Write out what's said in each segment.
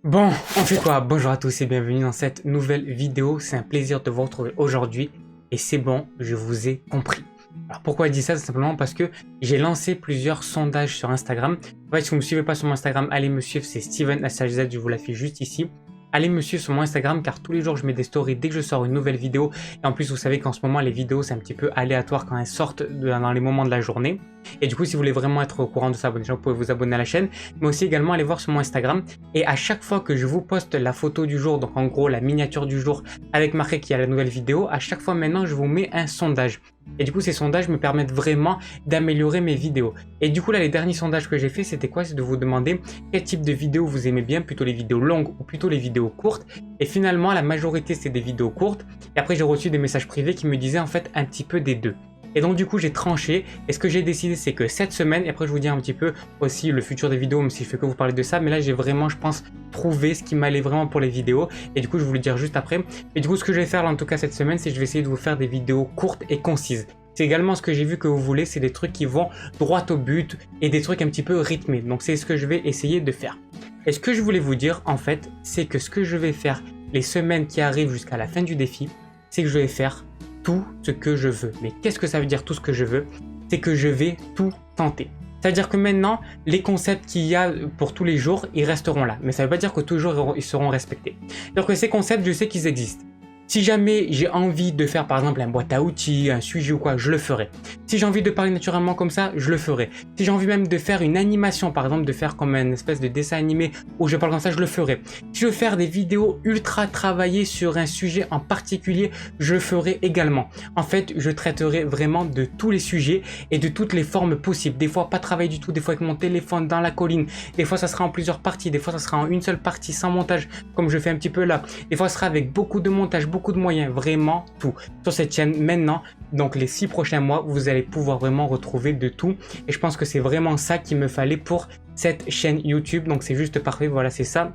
Bon, on fait quoi? Bonjour à tous et bienvenue dans cette nouvelle vidéo. C'est un plaisir de vous retrouver aujourd'hui. Et c'est bon, je vous ai compris. Alors pourquoi je dis ça? C'est simplement parce que j'ai lancé plusieurs sondages sur Instagram. En fait, si vous ne me suivez pas sur mon Instagram, allez me suivre, c'est StevenSHZ, je vous l'affiche juste ici. Allez me suivre sur mon Instagram car tous les jours je mets des stories dès que je sors une nouvelle vidéo. Et en plus vous savez qu'en ce moment les vidéos c'est un petit peu aléatoire quand elles sortent dans les moments de la journée. Et du coup si vous voulez vraiment être au courant de ça, déjà vous pouvez vous abonner à la chaîne. Mais aussi également aller voir sur mon Instagram. Et à chaque fois que je vous poste la photo du jour, donc en gros la miniature du jour avec marqué qu'il y a la nouvelle vidéo, à chaque fois maintenant je vous mets un sondage. Et du coup ces sondages me permettent vraiment d'améliorer mes vidéos. Et du coup là les derniers sondages que j'ai fait c'était quoi? C'est de vous demander quel type de vidéo vous aimez bien, plutôt les vidéos longues ou plutôt les vidéos courtes. Et finalement la majorité c'est des vidéos courtes. Et après j'ai reçu des messages privés qui me disaient en fait un petit peu des deux. Et donc du coup j'ai tranché et ce que j'ai décidé c'est que cette semaine, et après je vous dis un petit peu aussi le futur des vidéos même si je fais que vous parler de ça, mais là j'ai vraiment je pense trouvé ce qui m'allait vraiment pour les vidéos et du coup je vais vous le dire juste après. Et du coup ce que je vais faire là en tout cas cette semaine c'est que je vais essayer de vous faire des vidéos courtes et concises. C'est également ce que j'ai vu que vous voulez, c'est des trucs qui vont droit au but et des trucs un petit peu rythmés. Donc c'est ce que je vais essayer de faire. Et ce que je voulais vous dire en fait, c'est que ce que je vais faire les semaines qui arrivent jusqu'à la fin du défi, c'est que je vais faire tout ce que je veux. Mais qu'est-ce que ça veut dire tout ce que je veux? C'est que je vais tout tenter. C'est-à-dire que maintenant, les concepts qu'il y a pour tous les jours, ils resteront là. Mais ça ne veut pas dire que toujours ils seront respectés. C'est-à-dire que ces concepts, je sais qu'ils existent. Si jamais j'ai envie de faire par exemple un boîte à outils, un sujet ou quoi, je le ferai. Si j'ai envie de parler naturellement comme ça, je le ferai. Si j'ai envie même de faire une animation, par exemple de faire comme une espèce de dessin animé où je parle comme ça, je le ferai. Si je veux faire des vidéos ultra travaillées sur un sujet en particulier, je le ferai également. En fait, je traiterai vraiment de tous les sujets et de toutes les formes possibles. Des fois pas travailler du tout, des fois avec mon téléphone dans la colline, des fois ça sera en plusieurs parties, des fois ça sera en une seule partie sans montage comme je fais un petit peu là. Des fois ça sera avec beaucoup de montage, beaucoup de moyens, vraiment tout sur cette chaîne maintenant. Donc les 6 prochains mois vous allez pouvoir vraiment retrouver de tout et je pense que c'est vraiment ça qu'il me fallait pour cette chaîne YouTube. Donc c'est juste parfait, voilà, c'est ça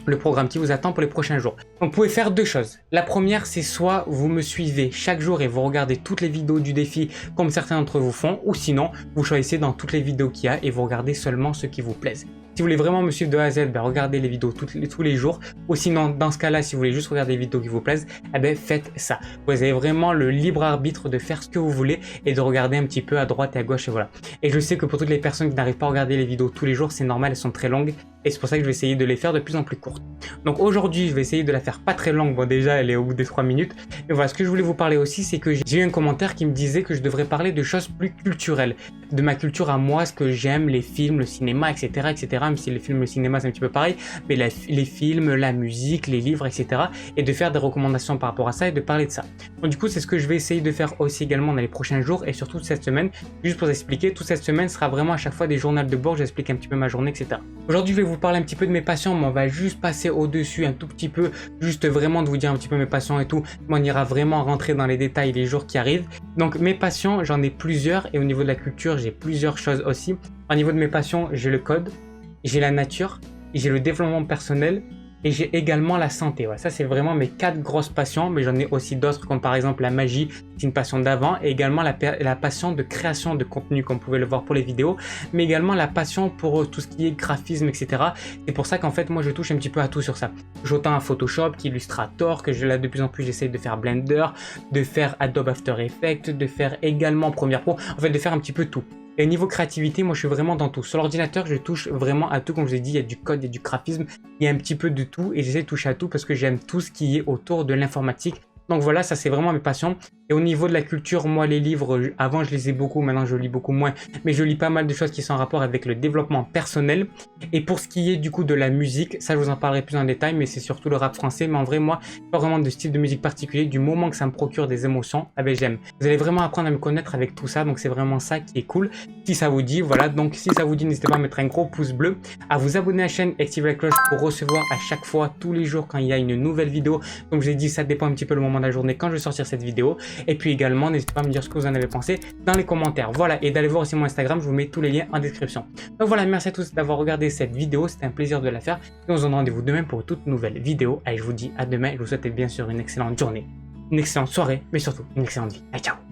le programme qui vous attend pour les prochains jours. Donc vous pouvez faire deux choses. La première, c'est soit vous me suivez chaque jour et vous regardez toutes les vidéos du défi comme certains d'entre vous font, ou sinon vous choisissez dans toutes les vidéos qu'il y a et vous regardez seulement ceux qui vous plaisent. Si vous voulez vraiment me suivre de A à Z, ben regardez les vidéos tous les jours. Ou sinon, dans ce cas-là, si vous voulez juste regarder les vidéos qui vous plaisent, eh ben faites ça. Vous avez vraiment le libre arbitre de faire ce que vous voulez et de regarder un petit peu à droite et à gauche et voilà. Et je sais que pour toutes les personnes qui n'arrivent pas à regarder les vidéos tous les jours, c'est normal, elles sont très longues. Et c'est pour ça que je vais essayer de les faire de plus en plus courtes. Donc aujourd'hui, je vais essayer de la faire pas très longue. Bon, déjà, elle est au bout des 3 minutes. Mais voilà, ce que je voulais vous parler aussi, c'est que j'ai eu un commentaire qui me disait que je devrais parler de choses plus culturelles. De ma culture à moi, ce que j'aime, les films, le cinéma, etc., etc. Même si les films, le cinéma, c'est un petit peu pareil. Mais les films, la musique, les livres, etc. Et de faire des recommandations par rapport à ça et de parler de ça. Donc du coup, c'est ce que je vais essayer de faire aussi également dans les prochains jours et surtout cette semaine. Juste pour vous expliquer, toute cette semaine sera vraiment à chaque fois des journaux de bord. J'explique un petit peu ma journée, etc. Aujourd'hui, je vais vous parler un petit peu de mes passions, mais on va juste passer au-dessus un tout petit peu, juste vraiment de vous dire un petit peu mes passions et tout. Mais on ira vraiment rentrer dans les détails les jours qui arrivent. Donc mes passions, j'en ai plusieurs et au niveau de la culture, j'ai plusieurs choses aussi. Au niveau de mes passions, j'ai le code, j'ai la nature, j'ai le développement personnel et j'ai également la santé. Ouais, ça, c'est vraiment mes 4 grosses passions, mais j'en ai aussi d'autres comme par exemple la magie, c'est une passion d'avant, et également la passion de création de contenu, comme vous pouvez le voir pour les vidéos, mais également la passion pour tout ce qui est graphisme, etc. C'est pour ça qu'en fait, moi, je touche un petit peu à tout sur ça. J'autant à Photoshop qu'Illustrator, que là, de plus en plus, j'essaie de faire Blender, de faire Adobe After Effects, de faire également Premiere Pro, en fait, de faire un petit peu tout. Et niveau créativité, moi je suis vraiment dans tout. Sur l'ordinateur, je touche vraiment à tout. Comme je vous ai dit, il y a du code, il y a du graphisme, il y a un petit peu de tout. Et j'essaie de toucher à tout parce que j'aime tout ce qui est autour de l'informatique. Donc voilà, ça c'est vraiment mes passions. Et au niveau de la culture, moi les livres, avant je lisais beaucoup, maintenant je lis beaucoup moins. Mais je lis pas mal de choses qui sont en rapport avec le développement personnel. Et pour ce qui est du coup de la musique, ça je vous en parlerai plus en détail, mais c'est surtout le rap français. Mais en vrai, moi, pas vraiment de style de musique particulier. Du moment que ça me procure des émotions, eh ben j'aime. Vous allez vraiment apprendre à me connaître avec tout ça, donc c'est vraiment ça qui est cool. Si ça vous dit, voilà, donc si ça vous dit, n'hésitez pas à mettre un gros pouce bleu, à vous abonner à la chaîne, activer la cloche pour recevoir à chaque fois, tous les jours quand il y a une nouvelle vidéo. Comme je l'ai dit, ça dépend un petit peu le moment de la journée quand je vais sortir cette vidéo. Et puis également, n'hésitez pas à me dire ce que vous en avez pensé dans les commentaires. Voilà, et d'aller voir aussi mon Instagram, je vous mets tous les liens en description. Donc voilà, merci à tous d'avoir regardé cette vidéo, c'était un plaisir de la faire. Et on se donne rendez-vous demain pour une toute nouvelle vidéo. Allez, je vous dis à demain, je vous souhaite bien sûr une excellente journée, une excellente soirée, mais surtout une excellente vie. Allez, ciao!